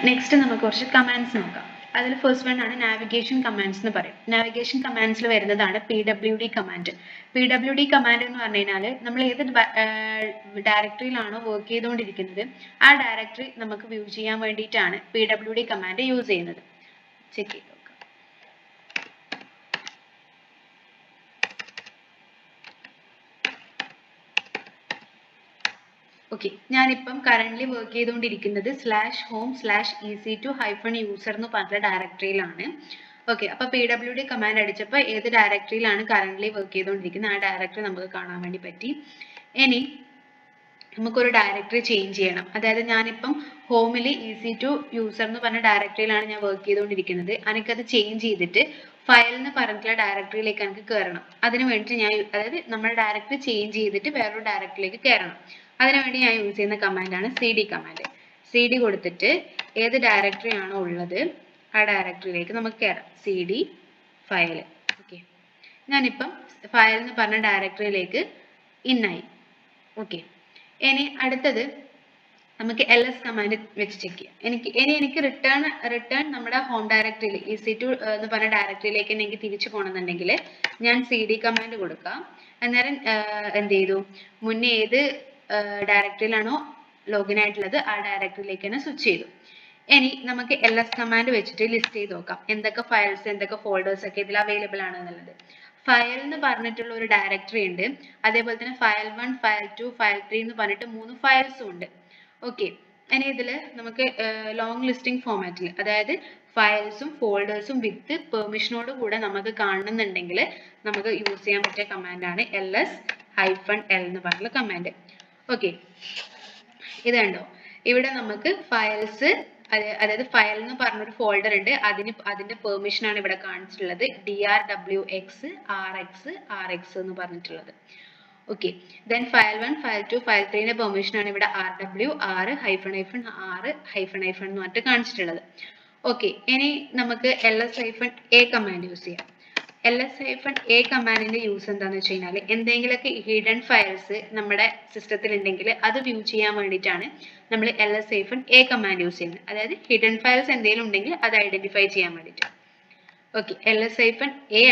Next നമുക്ക് കുറച്ച് commands നോക്കാം. അതിൽ ഫസ്റ്റ് വൺ ആണ് നാവിഗേഷൻ കമാൻഡ്സ് എന്ന് പറയും. നാവിഗേഷൻ കമാൻഡ്സിൽ വരുന്നതാണ് PWD കമാൻഡ്. PWD കമാൻഡ് എന്ന് പറഞ്ഞു കഴിഞ്ഞാൽ നമ്മൾ ഏത് ഡയറക്ടറിയിലാണോ വർക്ക് ചെയ്തുകൊണ്ടിരിക്കുന്നത് ആ ഡയറക്ടറി നമുക്ക് വ്യൂ ചെയ്യാൻ വേണ്ടിയിട്ടാണ് PWD കമാൻഡ് യൂസ് ചെയ്യുന്നത്. ചെക്ക് ചെയ്ത് നോക്കാം. ഓക്കെ, ഞാനിപ്പം കറന്റ് വർക്ക് ചെയ്തുകൊണ്ടിരിക്കുന്നത് /home/ec2-user എന്ന് പറഞ്ഞ ഡയറക്ടറിയിലാണ്. ഓക്കെ, അപ്പൊ PWD കമാൻഡ് അടിച്ചപ്പോൾ ഏത് ഡയറക്ടറിയിലാണ് കറന്റ് വർക്ക് ചെയ്തുകൊണ്ടിരിക്കുന്നത് ആ ഡയറക്ടറി നമുക്ക് കാണാൻ വേണ്ടി പറ്റി. ഇനി നമുക്കൊരു ഡയറക്ടറി ചേഞ്ച് ചെയ്യണം. അതായത് ഞാനിപ്പം ഹോമിൽ EC2-user എന്ന് പറഞ്ഞ ഡയറക്ടറിയിലാണ് ഞാൻ വർക്ക് ചെയ്തുകൊണ്ടിരിക്കുന്നത്. എനിക്കത് ചേഞ്ച് ചെയ്തിട്ട് ഫയൽ എന്ന് പറഞ്ഞിട്ടുള്ള ഡയറക്ടറിയിലേക്ക് എനിക്ക് കയറണം. അതിന് വേണ്ടി ഞാൻ അതായത് നമ്മുടെ ഡയറക്ടറി ചേഞ്ച് ചെയ്തിട്ട് വേറൊരു ഡയറക്ടറിയിലേക്ക് കയറണം. അതിനുവേണ്ടി ഞാൻ യൂസ് ചെയ്യുന്ന കമാൻഡാണ് CD കമാൻഡ്. CD കൊടുത്തിട്ട് ഏത് ഡയറക്ടറി ആണോ ഉള്ളത് ആ ഡയറക്ടറിയിലേക്ക് നമുക്ക് കയറാം. CD file. ഓക്കെ, ഞാനിപ്പം ഫയൽ എന്ന് പറഞ്ഞ ഡയറക്ടറിയിലേക്ക് ഇന്നായി. ഓക്കെ, ഇനി അടുത്തത് നമുക്ക് LS കമാൻഡ് വെച്ച് ചെക്ക് ചെയ്യാം. എനിക്ക് റിട്ടേൺ നമ്മുടെ ഹോം ഡയറക്ടറിയിൽ EC2 എന്ന് പറഞ്ഞ ഡയറക്ടറിയിലേക്ക് എനിക്ക് തിരിച്ചു പോകണമെന്നുണ്ടെങ്കിൽ ഞാൻ CD കമാൻഡ് കൊടുക്കാം. അന്നേരം എന്ത് ചെയ്തു, മുന്നേ ഏത് ഡയറക്ടറിയിലാണോ ലോഗിൻ ആയിട്ടുള്ളത് ആ ഡയറക്ടറിയിലേക്ക് തന്നെ സ്വിച്ച് ചെയ്തു. ഇനി നമുക്ക് LS കമാൻഡ് വെച്ചിട്ട് ലിസ്റ്റ് ചെയ്ത് നോക്കാം എന്തൊക്കെ ഫയൽസ് എന്തൊക്കെ ഫോൾഡേഴ്സ് ഒക്കെ ഇതിൽ അവൈലബിൾ ആണെന്നുള്ളത്. ഫയൽ എന്ന് പറഞ്ഞിട്ടുള്ള ഒരു ഡയറക്ടറി ഉണ്ട്. അതേപോലെ തന്നെ ഫയൽ 1, ഫയൽ 2, ഫയൽ 3 എന്ന് പറഞ്ഞിട്ട് 3 ഫയൽസും ഉണ്ട്. ഓക്കെ, ഇനി ഇതിൽ നമുക്ക് ലോങ് ലിസ്റ്റിംഗ് ഫോമാറ്റിൽ അതായത് ഫയൽസും ഫോൾഡേഴ്സും വിത്ത് പെർമിഷനോട് കൂടെ നമുക്ക് കാണുന്നുണ്ടെങ്കിൽ നമുക്ക് യൂസ് ചെയ്യാൻ പറ്റിയ കമാൻഡാണ് LS-L എന്ന് പറഞ്ഞ കമാൻഡ്. ഓക്കെ, ഇത് കണ്ടോ, ഇവിടെ നമുക്ക് ഫയൽസ് അതായത് ഫയൽ എന്ന് പറഞ്ഞൊരു ഫോൾഡർ ഉണ്ട്. അതിന്റെ പെർമിഷൻ ആണ് ഇവിടെ കാണിച്ചിട്ടുള്ളത് drwx rx എന്ന് പറഞ്ഞിട്ടുള്ളത്. Okay, then file 1, file 2, file 3 ന്റെ പെർമിഷൻ ആണ് ഇവിടെ rw r -r എന്ന് പറഞ്ഞിട്ട് കാണിച്ചിട്ടുള്ളത്. ഓക്കെ, ഇനി നമുക്ക് ls-a കമാൻഡ് യൂസ് ചെയ്യാം. ls-a കമാൻഡിന്റെ യൂസ് എന്താണെന്ന് വെച്ച് കഴിഞ്ഞാൽ എന്തെങ്കിലുമൊക്കെ ഹിഡൻ ഫയൽസ് നമ്മുടെ സിസ്റ്റത്തിൽ ഉണ്ടെങ്കിൽ അത് വ്യൂ ചെയ്യാൻ വേണ്ടിയിട്ടാണ് നമ്മൾ ls-a കമാൻഡ് യൂസ് ചെയ്യുന്നത്. അതായത് ഹിഡൻ ഫയൽസ് എന്തെങ്കിലും ഉണ്ടെങ്കിൽ അത് ഐഡന്റിഫൈ ചെയ്യാൻ വേണ്ടിയിട്ട്. ഓക്കെ, ls-a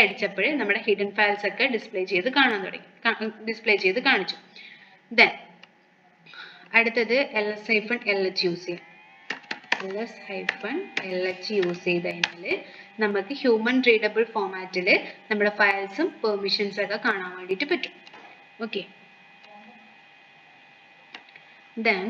അടിച്ചപ്പോൾ നമ്മുടെ ഹിഡൻ ഫയൽസ് ഒക്കെ ഡിസ്പ്ലേ ചെയ്ത് കാണിച്ചു. ദെൻ അടുത്തത് ls-lh യൂസ് ചെയ്യാം. ls-lh യൂസ് ചെയ്ത് കഴിഞ്ഞാൽ നമുക്ക് ഹ്യൂമൻ റീഡബിൾ ഫോമാറ്റിൽ നമ്മുടെ ഫയൽസും പെർമിഷൻസ് ഒക്കെ കാണാൻ വേണ്ടിയിട്ട് പറ്റും. ഓക്കെ, ദെൻ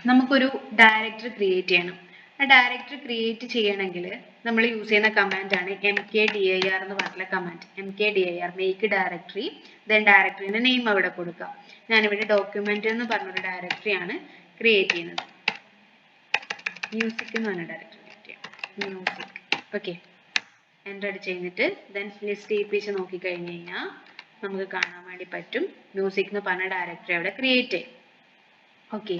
നമുക്കൊരു ഡയറക്ടറി ക്രിയേറ്റ് ചെയ്യണം. ആ ഡയറക്ടറി ക്രിയേറ്റ് ചെയ്യണമെങ്കിൽ നമ്മൾ യൂസ് ചെയ്യുന്ന കമാൻഡാണ് mkdir എന്ന് പറഞ്ഞ command. mkdir make directory, then ഡയറക്ടറിന്റെ നെയിം അവിടെ കൊടുക്കാം. ഞാനിവിടെ ഡോക്യുമെന്റ് എന്ന് പറഞ്ഞൊരു ഡയറക്ടറിയാണ് ക്രിയേറ്റ് ചെയ്യുന്നത്. മ്യൂസിക് എന്ന് പറഞ്ഞ ഡയറക്ടറി ക്രിയേറ്റ് ചെയ്യാം. മ്യൂസിക്. ഓക്കെ, എൻ്റർ അടിച്ച് കഴിഞ്ഞിട്ട് ദെൻ ലിസ്റ്റ് ചെയ്യിപ്പിച്ച് നോക്കിക്കഴിഞ്ഞ് കഴിഞ്ഞാൽ നമുക്ക് കാണാൻ വേണ്ടി പറ്റും മ്യൂസിക് എന്ന് പറഞ്ഞ ഡയറക്ടറി അവിടെ ക്രിയേറ്റ് ചെയ്യും. ഓക്കെ,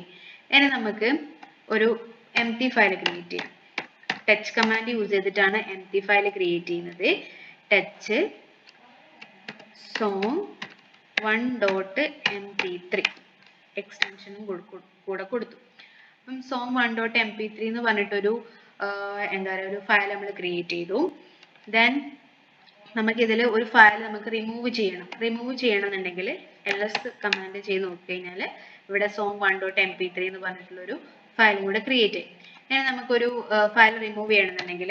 ഇനി നമുക്ക് ഒരു empty ഫയൽ ക്രിയേറ്റ് ചെയ്യാം. ടച്ച് കമാൻഡ് യൂസ് ചെയ്തിട്ടാണ് empty ഫയൽ ക്രിയേറ്റ് ചെയ്യുന്നത്. ടച്ച് song1.mp3 എക്സ്റ്റൻഷനും കൂടെ കൊടുത്തു. അപ്പം song1.mp3 എന്ന് പറഞ്ഞിട്ടൊരു ഒരു ഫയൽ നമ്മൾ ക്രിയേറ്റ് ചെയ്തു. ദെൻ നമുക്ക് ഇതിൽ ഒരു ഫയൽ നമുക്ക് റിമൂവ് ചെയ്യണമെന്നുണ്ടെങ്കിൽ ls കമാൻഡ് ചെയ്ത് നോക്കിക്കഴിഞ്ഞാൽ ഇവിടെ song1.mp3 എന്ന് പറഞ്ഞിട്ടുള്ളൊരു ഫയലും കൂടെ ക്രിയേറ്റ് ചെയ്യും. ഇനി നമുക്കൊരു ഫയൽ റിമൂവ് ചെയ്യണമെന്നുണ്ടെങ്കിൽ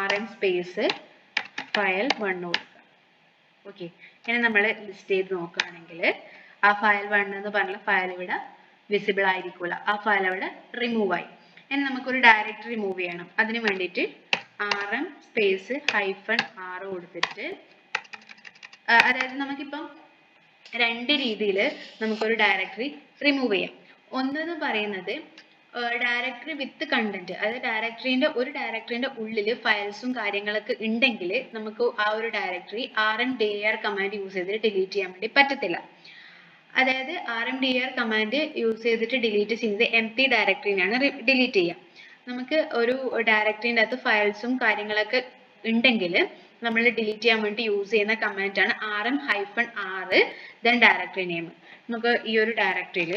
rm സ്പേസ് ഫയൽ 1 കൊടുക്കുക. ഓക്കെ, ഇനി നമ്മൾ ലിസ്റ്റ് ചെയ്ത് നോക്കുകയാണെങ്കിൽ ആ ഫയൽ 1 എന്ന് പറഞ്ഞ ഫയൽ ഇവിടെ വിസിബിൾ ആയിരിക്കില്ല. ആ ഫയൽ അവിടെ റിമൂവ് ആയി. ഇനി നമുക്കൊരു ഡയറക്ടറി റിമൂവ് ചെയ്യണം. അതിന് വേണ്ടിയിട്ട് rm സ്പേസ് -r കൊടുത്തിട്ട് അതായത് നമുക്കിപ്പം രണ്ട് രീതിയിൽ നമുക്കൊരു ഡയറക്ടറി റിമൂവ് ചെയ്യാം. ഒന്നെന്ന് പറയുന്നത് ഡയറക്ടറി വിത്ത് കണ്ടന്റ്, അതായത് ഒരു ഡയറക്ടറിന്റെ ഉള്ളിൽ ഫയൽസും കാര്യങ്ങളൊക്കെ ഉണ്ടെങ്കിൽ നമുക്ക് ആ ഒരു ഡയറക്ടറി rmdir കമാൻഡ് യൂസ് ചെയ്തിട്ട് ഡിലീറ്റ് ചെയ്യാൻ വേണ്ടി പറ്റത്തില്ല. അതായത് rmdir കമാൻഡ് യൂസ് ചെയ്തിട്ട് ഡിലീറ്റ് ചെയ്യുന്നത് empty ഡയറക്ടറിനെയാണ് ഡിലീറ്റ് ചെയ്യുക. നമുക്ക് ഒരു ഡയറക്ടറിൻ്റെ അകത്ത് ഫയൽസും കാര്യങ്ങളൊക്കെ ഉണ്ടെങ്കിൽ നമ്മൾ ഡിലീറ്റ് ചെയ്യാൻ വേണ്ടി യൂസ് ചെയ്യുന്ന കമാൻഡ് ആണ് rm-r then ഡയറക്ടറി നെയിം. നമുക്ക് ഈ ഒരു ഡയറക്ടറിയിൽ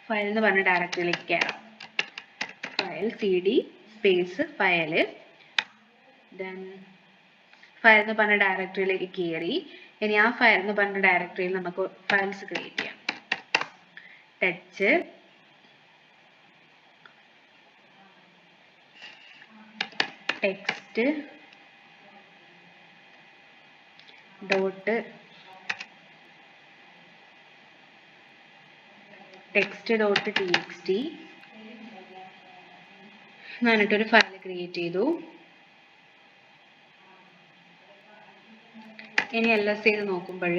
ഫയൽ എന്ന് പറഞ്ഞ ഡയറക്ടറിയിലേക്ക് കയറാം. File cd space file then file എന്ന് പറഞ്ഞ ഡയറക്ടറിയിലേക്ക് കയറി. ഇനി ആ ഫയൽ എന്ന് പറഞ്ഞ ഡയറക്ടറിയിൽ നമുക്ക് ഫയൽസ് ക്രിയേറ്റ് ചെയ്യാം. ടച്ച് ടെക്സ്റ്റ് ഡോട്ട് txt എന്നിട്ടൊരു ഫയൽ ക്രിയേറ്റ് ചെയ്തു. ഇനി ls ചെയ്ത് നോക്കുമ്പോൾ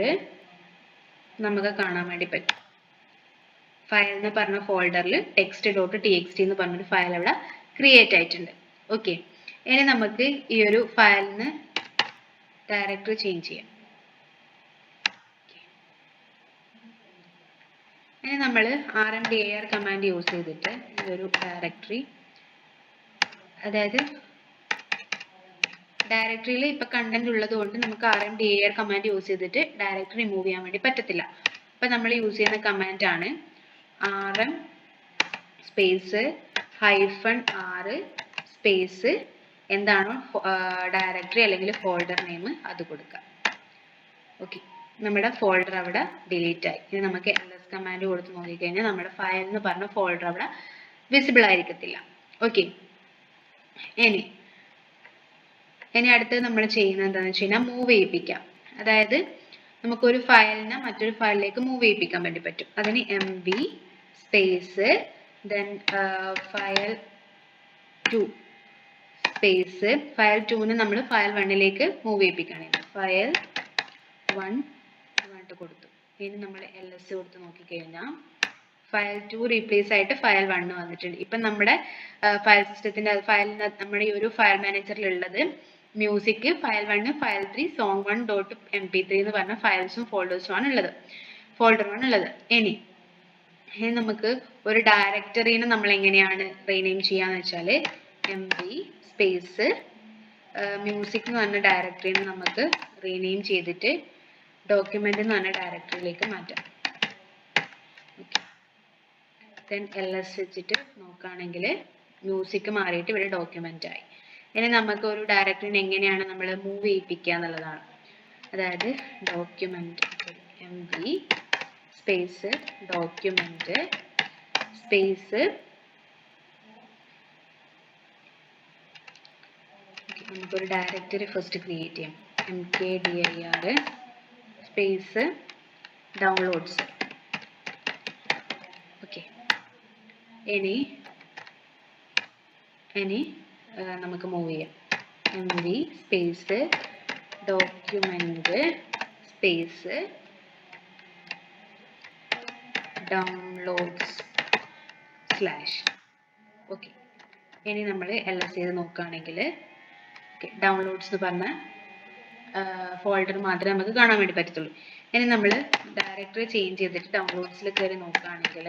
നമുക്ക് കാണാൻ വേണ്ടി പറ്റും ഫയൽ എന്ന് പറഞ്ഞ ഫോൾഡറിൽ text.txt എന്ന് പറഞ്ഞൊരു ഫയൽ അവിടെ ക്രിയേറ്റ് ആയിട്ടുണ്ട്. ഓക്കെ, ഇനി നമുക്ക് ഈ ഒരു ഫയലിന് ഡയറക്ടറി ചേഞ്ച് ചെയ്യാം. ഇനി നമ്മൾ rmdir കമാൻഡ് യൂസ് ചെയ്തിട്ട് ഈ ഒരു ഡയറക്ടറി, അതായത് ഡയറക്ടറിയിൽ ഇപ്പൊ കണ്ടന്റ് ഉള്ളത് കൊണ്ട് നമുക്ക് rmdir കമാൻഡ് യൂസ് ചെയ്തിട്ട് ഡയറക്ടറി റിമൂവ് ചെയ്യാൻ വേണ്ടി പറ്റത്തില്ല. അപ്പൊ നമ്മൾ യൂസ് ചെയ്യുന്ന കമാൻഡ് ആണ് rm സ്പേസ് -r സ്പേസ് എന്താണോ ഡയറക്ടറി അല്ലെങ്കിൽ ഫോൾഡർ നെയിം അത് കൊടുക്കുക. ഓക്കെ, നമ്മുടെ ഫോൾഡർ അവിടെ ഡിലീറ്റ് ആയി. ഇനി നമുക്ക് ls കമാൻഡ് കൊടുത്ത് നോക്കിക്കഴിഞ്ഞാൽ നമ്മുടെ ഫയൽ എന്ന് പറഞ്ഞ ഫോൾഡർ അവിടെ വിസിബിൾ ആയിരിക്കത്തില്ല. ഓക്കെ, ഇനി അടുത്തത് നമ്മൾ ചെയ്യുന്നത് എന്താണെന്ന് വെച്ച് കഴിഞ്ഞാൽ മൂവ് ചെയ്യിപ്പിക്കാം. അതായത് നമുക്കൊരു ഫയലിനെ മറ്റൊരു ഫയലിലേക്ക് മൂവ് ചെയ്യിപ്പിക്കാൻ വേണ്ടി പറ്റും. അതിന് mv space then file 2 space file 2നെ നമ്മൾ ഫയൽ 1ലേക്ക് മൂവ് ചെയ്യിപ്പിക്കുകയാണ്. ഫയൽ 1 എന്നിട്ട് കൊടുത്തു. ഇനി നമ്മൾ ls കൊടുത്ത് നോക്കിക്കഴിഞ്ഞാൽ ഫയൽ 2 റീപ്ലേസ് ആയിട്ട് ഫയൽ 1 വന്നിട്ടുണ്ട്. ഇപ്പം നമ്മുടെ ഫയൽ സിസ്റ്റത്തിന്റെ ഫയലിന് നമ്മുടെ ഈ ഒരു ഫയൽ മാനേജറിൽ ഉള്ളത് മ്യൂസിക്, ഫയൽ 1, ഫയൽ 3, song1.mp3 എന്ന് പറഞ്ഞ ഫയൽസും ഫോൾഡേഴ്സും ആണ് ഉള്ളത്, ഫോൾഡർ 1 ഉള്ളത്. ഇനി നമുക്ക് ഒരു ഡയറക്ടറിനെ നമ്മൾ എങ്ങനെയാണ് റീനെയിം ചെയ്യാന്ന് വെച്ചാൽ mv സ്പേസ് മ്യൂസിക് എന്ന് പറഞ്ഞ ഡയറക്ടറിനെ നമുക്ക് റീനെയിം ചെയ്തിട്ട് ഡോക്യുമെന്റ് എന്ന് പറഞ്ഞ ഡയറക്ടറിയിലേക്ക് മാറ്റാം. then ls വെച്ചിട്ട് നോക്കുകയാണെങ്കിൽ മ്യൂസിക് മാറിയിട്ട് ഇവിടെ ഡോക്യുമെന്റ് ആയി. ഇനി നമുക്ക് ഒരു ഡയറക്ടറിനെ എങ്ങനെയാണ് നമ്മൾ മൂവ് ചെയ്യിപ്പിക്കുക എന്നുള്ളതാണ്. അതായത് document mv space document space നമുക്കൊരു ഡയറക്ടറി ഫസ്റ്റ് ക്രിയേറ്റ് ചെയ്യാം. mkdir space downloads. ഓക്കെ, ഇനി നമുക്ക് മൂവ് ചെയ്യാം. mv space document space downloads slash. Okay, ഇനി നമ്മൾ ls ചെയ്ത് നോക്കുകയാണെങ്കിൽ ഡൗൺലോഡ്സ് എന്ന് പറഞ്ഞ ഫോൾഡർ മാത്രമേ നമുക്ക് കാണാൻ വേണ്ടി പറ്റത്തുള്ളൂ. ഇനി നമ്മൾ ഡയറക്ടറി ചേഞ്ച് ചെയ്തിട്ട് ഡൗൺലോഡ്സിൽ കയറി നോക്കുകയാണെങ്കിൽ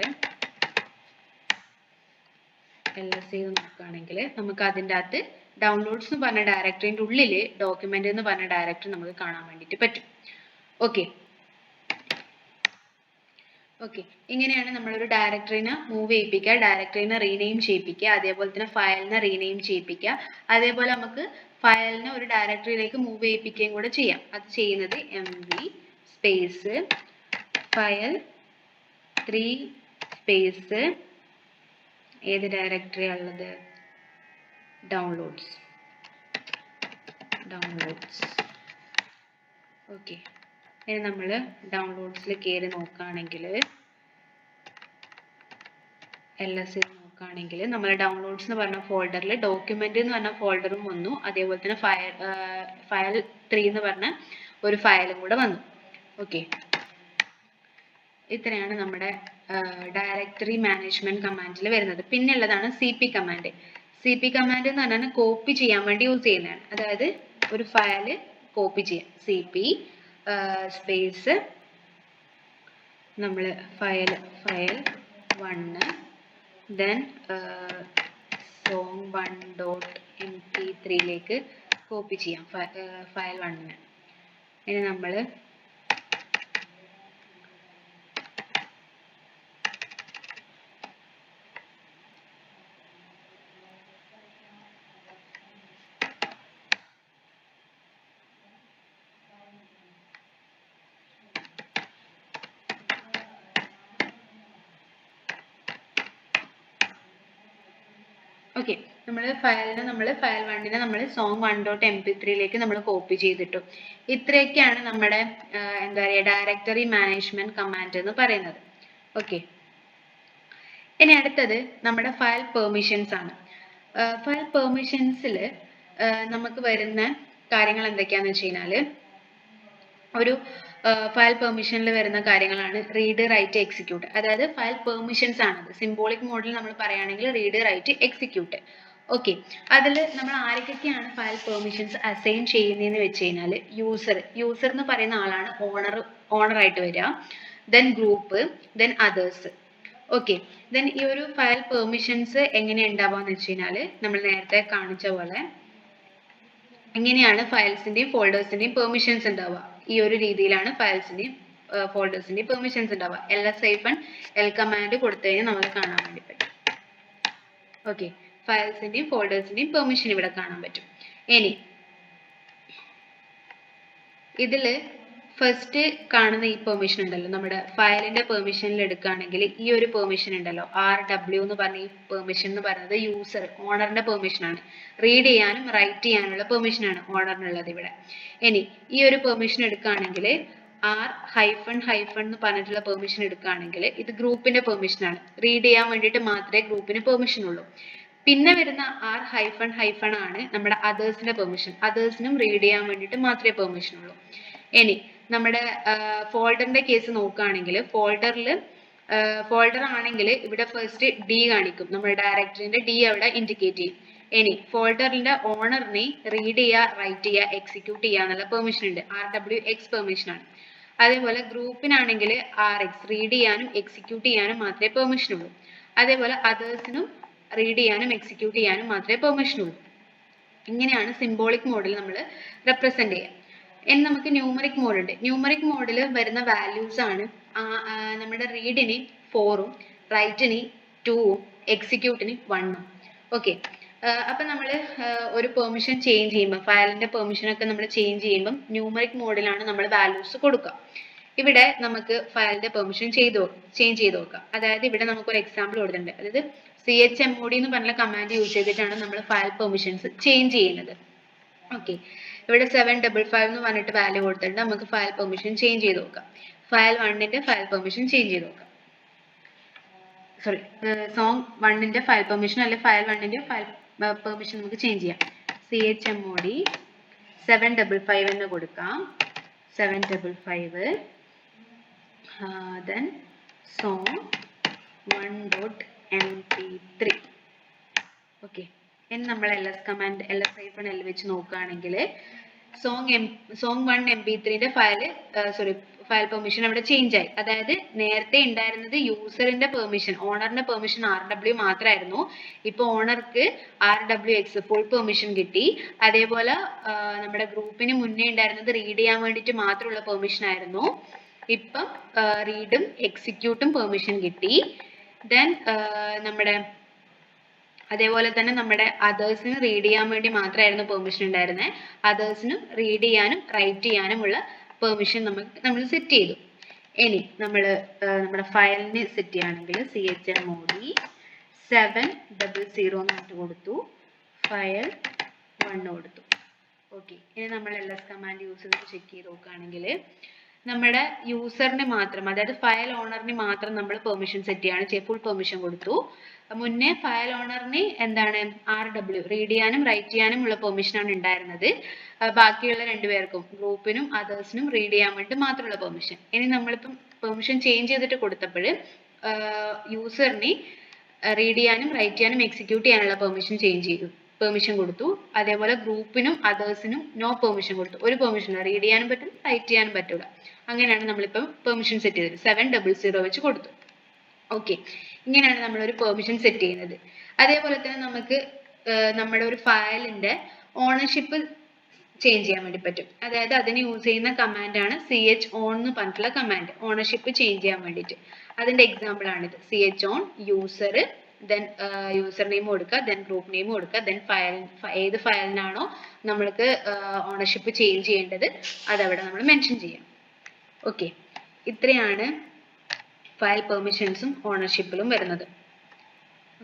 ls ചെയ്ത് നോക്കുകയാണെങ്കിൽ നമുക്ക് അതിൻ്റെ അകത്ത് ഡൗൺലോഡ്സ് എന്ന് പറഞ്ഞ ഡയറക്ടറിൻ്റെ ഉള്ളിൽ ഡോക്യുമെന്റ് എന്ന് പറഞ്ഞ ഡയറക്ടറി നമുക്ക് കാണാൻ വേണ്ടിയിട്ട് പറ്റും. ഓക്കെ, ഇങ്ങനെയാണ് നമ്മളൊരു ഡയറക്ടറിനെ മൂവ് ചെയ്യിപ്പിക്കുക, ഡയറക്ടറിനെ റീനെയിം ചെയ്യിപ്പിക്കുക, അതേപോലെ തന്നെ ഫയലിനെ റീനെയിം ചെയ്യിപ്പിക്കുക, അതേപോലെ നമുക്ക് ഫയലിനെ ഒരു ഡയറക്ടറിയിലേക്ക് മൂവ് ചെയ്യിപ്പിക്കുകയും കൂടെ ചെയ്യാം. അത് ചെയ്യുന്നത് mv സ്പേസ് ഫയൽ 3 സ്പേസ് ഏത് ഡയറക്ടറി ഉള്ളത്, ഡൗൺലോഡ്സ്. ഓക്കെ, ഇനി നമ്മൾ ഡൗൺലോഡ്സിൽ കയറി നോക്കുകയാണെങ്കിൽ ls നോക്കുകയാണെങ്കിൽ നമ്മൾ ഡൗൺലോഡ്സ് എന്ന് പറഞ്ഞ ഫോൾഡറിൽ ഡോക്യുമെന്റ് എന്ന് പറഞ്ഞ ഫോൾഡറും വന്നു, അതേപോലെ തന്നെ ഫയൽ 3 എന്ന് പറഞ്ഞ ഒരു ഫയലും കൂടെ വന്നു. ഓക്കെ, ഇത്രയാണ് നമ്മുടെ ഡയറക്ടറി മാനേജ്മെന്റ് കമാൻഡിൽ വരുന്നത്. പിന്നെ ഉള്ളതാണ് cp കമാൻഡ്. cp കമാൻഡ് എന്ന് പറഞ്ഞാൽ കോപ്പി ചെയ്യാൻ വേണ്ടി യൂസ് ചെയ്യുന്നതാണ്. അതായത് ഒരു ഫയൽ കോപ്പി ചെയ്യാം. cp സ്പേസ് നമ്മൾ ഫയൽ 1 then song1.mp3ലേക്ക് കോപ്പി ചെയ്യാം ഫയൽ 1ന്. ഇനി നമ്മൾ ഓക്കെ, നമ്മൾ ഫയൽ 1നെ നമ്മൾ song1.mp3യിലേക്ക് നമ്മൾ കോപ്പി ചെയ്തിട്ടു. ഇത്രയൊക്കെയാണ് നമ്മുടെ എന്താ പറയുക ഡയറക്ടറി മാനേജ്മെന്റ് കമാൻഡ് എന്ന് പറയുന്നത്. ഓക്കെ, ഇനി അടുത്തത് നമ്മുടെ ഫയൽ പെർമിഷൻസ് ആണ്. ഫയൽ പെർമിഷൻസിൽ നമുക്ക് വരുന്ന കാര്യങ്ങൾ എന്തൊക്കെയാന്ന് വെച്ച് കഴിഞ്ഞാൽ, ഒരു ഫയൽ പെർമിഷനിൽ വരുന്ന കാര്യങ്ങളാണ് റീഡ്, റൈറ്റ്, എക്സിക്യൂട്ട്. അതായത് ഫയൽ പെർമിഷൻസ് ആണത്. സിംബോളിക് മോഡിൽ നമ്മൾ പറയുകയാണെങ്കിൽ റീഡ്, റൈറ്റ്, എക്സിക്യൂട്ട്. ഓക്കെ, അതിൽ നമ്മൾ ആരൊക്കെയാണ് ഫയൽ പെർമിഷൻസ് അസൈൻ ചെയ്യുന്നതെന്ന് വെച്ച് കഴിഞ്ഞാൽ, യൂസർ എന്ന് പറയുന്ന ആളാണ് ഓണർ ആയിട്ട് വരിക. Then group, then others. Okay, then ഈ ഒരു ഫയൽ പെർമിഷൻസ് എങ്ങനെ ഉണ്ടാവാന്ന് വെച്ച് കഴിഞ്ഞാൽ, നമ്മൾ നേരത്തെ കാണിച്ച പോലെ ഇങ്ങനെയാണ് ഫയൽസിന്റെയും ഫോൾഡേഴ്സിന്റെയും പെർമിഷൻസ് ഉണ്ടാവുക. ഈ ഒരു രീതിയിലാണ് ഫയൽസിന്റെയും ഫോൾഡേഴ്സിന്റെയും പെർമിഷൻസ് ഉണ്ടാവുക. -l കമാൻഡ് കൊടുത്തു കഴിഞ്ഞാൽ നമുക്ക് കാണാൻ വേണ്ടി പറ്റും. ഓക്കെ, ഫയൽസിന്റെയും ഫോൾഡേഴ്സിന്റെയും പെർമിഷൻ ഇവിടെ കാണാൻ പറ്റും. ഇനി ഇതില് ഫസ്റ്റ് കാണുന്ന ഈ പെർമിഷൻ ഉണ്ടല്ലോ, നമ്മുടെ ഫയലിന്റെ പെർമിഷനിൽ എടുക്കുകയാണെങ്കിൽ ഈ ഒരു പെർമിഷൻ ഉണ്ടല്ലോ, RW എന്ന് പറഞ്ഞ ഈ പെർമിഷൻ എന്ന് പറയുന്നത് ഓണറിന്റെ പെർമിഷൻ ആണ്. റീഡ് ചെയ്യാനും റൈറ്റ് ചെയ്യാനുള്ള പെർമിഷൻ ആണ് ഓണറിനുള്ളത് ഇവിടെ. ഇനി ഈ ഒരു പെർമിഷൻ എടുക്കുകയാണെങ്കിൽ R-ഹൈഫൺ എന്ന് പറഞ്ഞിട്ടുള്ള പെർമിഷൻ എടുക്കുകയാണെങ്കിൽ ഇത് ഗ്രൂപ്പിന്റെ പെർമിഷൻ ആണ്. റീഡ് ചെയ്യാൻ വേണ്ടിയിട്ട് മാത്രമേ ഗ്രൂപ്പിന് പെർമിഷൻ ഉള്ളൂ. പിന്നെ വരുന്ന R-ഹൈഫൺ ആണ് നമ്മുടെ അതേഴ്സിന്റെ പെർമിഷൻ. അതേഴ്സിനും റീഡ് ചെയ്യാൻ വേണ്ടിയിട്ട് മാത്രമേ പെർമിഷൻ ഉള്ളൂ. ഇനി നമ്മുടെ ഫോൾഡറിന്റെ കേസ് നോക്കുകയാണെങ്കിൽ ഫോൾഡർ ആണെങ്കിൽ ഇവിടെ ഫസ്റ്റ് D കാണിക്കും. നമ്മുടെ ഡയറക്ടറിന്റെ D അവിടെ ഇൻഡിക്കേറ്റ് ചെയ്യും. ഇനി ഫോൾഡറിന്റെ ഓണറിനെ റീഡ് ചെയ്യുക, റൈറ്റ് ചെയ്യുക, എക്സിക്യൂട്ട് ചെയ്യുക എന്നുള്ള പെർമിഷൻ ഉണ്ട്. RWX പെർമിഷൻ ആണ്. അതേപോലെ ഗ്രൂപ്പിനാണെങ്കിൽ RX റീഡ് ചെയ്യാനും എക്സിക്യൂട്ട് ചെയ്യാനും മാത്രമേ പെർമിഷൻ ഉള്ളൂ. അതേപോലെ അതേഴ്സിനും റീഡ് ചെയ്യാനും എക്സിക്യൂട്ട് ചെയ്യാനും മാത്രമേ പെർമിഷൻ ഉള്ളൂ. ഇങ്ങനെയാണ് സിംബോളിക് മോഡിൽ നമ്മൾ റെപ്രസെന്റ് ചെയ്യുക. ഇനി നമുക്ക് ന്യൂമറിക് മോഡ് ഉണ്ട്. ന്യൂമറിക് മോഡിൽ വരുന്ന വാല്യൂസ് ആണ് നമ്മുടെ റീഡിന് 4ഉം റൈറ്റിന് 2ഉം എക്സിക്യൂട്ടിന് 1ഉം. ഓക്കെ, അപ്പൊ നമ്മൾ ഒരു പെർമിഷൻ ചേഞ്ച് ചെയ്യുമ്പോൾ ഫയലിന്റെ പെർമിഷൻ ഒക്കെ നമ്മൾ ചേഞ്ച് ചെയ്യുമ്പോൾ ന്യൂമറിക് മോഡിലാണ് നമ്മൾ വാല്യൂസ് കൊടുക്കുക. ഇവിടെ നമുക്ക് ഫയലിന്റെ പെർമിഷൻ ചേഞ്ച് ചെയ്ത് നോക്കാം. അതായത് ഇവിടെ നമുക്ക് ഒരു എക്സാമ്പിൾ കൊടുത്തിട്ടുണ്ട്. അതായത് chmod എന്ന് പറഞ്ഞ കമാൻഡ് യൂസ് ചെയ്തിട്ടാണ് നമ്മൾ ഫയൽ പെർമിഷൻസ് ചേഞ്ച് ചെയ്യുന്നത്. ഓക്കെ, ഇവിടെ 755 എന്ന് പറഞ്ഞിട്ട് വാല്യൂ കൊടുത്തിട്ടുണ്ട്. നമുക്ക് ഫയൽ പെർമിഷൻ ചേഞ്ച് ചെയ്ത് നോക്കാം. ഫയൽ 1ന്റെ ഫയൽ പെർമിഷൻ ചേഞ്ച് ചെയ്ത് നോക്കാം. സോറി, song 1ന്റെ ഫയൽ പെർമിഷൻ അല്ലെങ്കിൽ ഫയൽ 1ന്റെ ഫയൽ പെർമിഷൻ നമുക്ക് ചേഞ്ച് ചെയ്യാം. chmod 755 എന്ന് കൊടുക്കാം. 755 then song 1.mp3. ഓക്കെ, ഇനി നമ്മൾ ls-l വെച്ച് നോക്കുകയാണെങ്കിൽ song 1.mp3ന്റെ ഫയൽ പെർമിഷൻ അവിടെ ചേഞ്ച് ആയി. അതായത് നേരത്തെ ഉണ്ടായിരുന്നത് യൂസറിന്റെ പെർമിഷൻ, ഓണറിന്റെ പെർമിഷൻ RW മാത്രമായിരുന്നു. ഇപ്പൊ ഓണർക്ക് RWX ഫുൾ പെർമിഷൻ കിട്ടി. അതേപോലെ നമ്മുടെ ഗ്രൂപ്പിന് മുന്നേ ഉണ്ടായിരുന്നത് റീഡ് ചെയ്യാൻ വേണ്ടിയിട്ട് മാത്രമുള്ള പെർമിഷൻ ആയിരുന്നു. ഇപ്പം റീഡും എക്സിക്യൂട്ടും പെർമിഷൻ കിട്ടി. ദെൻ അതേപോലെ തന്നെ നമ്മുടെ അതേഴ്സിന് റീഡ് ചെയ്യാൻ വേണ്ടി മാത്രമായിരുന്നു പെർമിഷൻ ഉണ്ടായിരുന്നത്. അതേഴ്സിനും റീഡ് ചെയ്യാനും റൈറ്റ് ചെയ്യാനുമുള്ള പെർമിഷൻ നമ്മൾ സെറ്റ് ചെയ്തു. ഇനി നമ്മുടെ ഫയലിന് സെറ്റ് ചെയ്യുകയാണെങ്കിൽ chmod 700 എന്ന് കൊടുത്തു, ഫയൽ 1 കൊടുത്തു. ഓക്കെ, ഇനി നമ്മൾ ls കമാൻഡ് യൂസ് ചെയ്ത് ചെക്ക് ചെയ്ത് നോക്കുകയാണെങ്കിൽ നമ്മുടെ യൂസറിന് മാത്രം, അതായത് ഫയൽ ഓണറിന് മാത്രം നമ്മൾ പെർമിഷൻ സെറ്റ് ചെയ്യാണ്, ഫുൾ പെർമിഷൻ കൊടുത്തു. മുന്നേ ഫയൽ ഓണറിന് എന്താണ് RW റീഡ് ചെയ്യാനും റൈറ്റ് ചെയ്യാനും ഉള്ള പെർമിഷൻ ആണ് ഉണ്ടായിരുന്നത്. ബാക്കിയുള്ള രണ്ടുപേർക്കും ഗ്രൂപ്പിനും അതേഴ്സിനും റീഡ് ചെയ്യാൻ വേണ്ടി മാത്രമുള്ള പെർമിഷൻ. ഇനി നമ്മളിപ്പം പെർമിഷൻ ചേഞ്ച് ചെയ്തിട്ട് കൊടുത്തപ്പോൾ യൂസറിന് റീഡ് ചെയ്യാനും റൈറ്റ് ചെയ്യാനും എക്സിക്യൂട്ട് ചെയ്യാനുള്ള പെർമിഷൻ കൊടുത്തു. അതേപോലെ ഗ്രൂപ്പിനും അതേഴ്സിനും നോ പെർമിഷൻ കൊടുത്തു. ഒരു പെർമിഷൻ റീഡ് ചെയ്യാനും പറ്റും, റൈറ്റ് ചെയ്യാനും പറ്റൂല. അങ്ങനെയാണ് നമ്മളിപ്പം പെർമിഷൻ സെറ്റ് ചെയ്തത്. 700 വെച്ച് കൊടുത്തു. ഓക്കെ, ഇങ്ങനെയാണ് നമ്മൾ ഒരു പെർമിഷൻ സെറ്റ് ചെയ്യുന്നത്. അതേപോലെ തന്നെ നമുക്ക് നമ്മുടെ ഒരു ഫയലിന്റെ ഓണർഷിപ്പ് ചേഞ്ച് ചെയ്യാൻ വേണ്ടി പറ്റും. അതായത് അതിന് യൂസ് ചെയ്യുന്ന കമാൻഡ് ആണ് chown എന്ന് പറഞ്ഞിട്ടുള്ള കമാൻഡ്, ഓണർഷിപ്പ് ചേഞ്ച് ചെയ്യാൻ വേണ്ടിയിട്ട്. അതിന്റെ എക്സാമ്പിൾ ആണിത്. chown user, then user name കൊടുക്കുക, ദെൻ ഗ്രൂപ്പ് നെയിം കൊടുക്കുക, ദെൻ ഏത് ഫയലിനാണോ നമ്മൾക്ക് ഓണർഷിപ്പ് ചേഞ്ച് ചെയ്യേണ്ടത് അതവിടെ നമ്മൾ മെൻഷൻ ചെയ്യാം. ഓക്കെ, ഇത്രയാണ് ഫയൽ പെർമിഷൻസും ഓണർഷിപ്പിലും വരുന്നത്.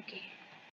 ഓക്കെ.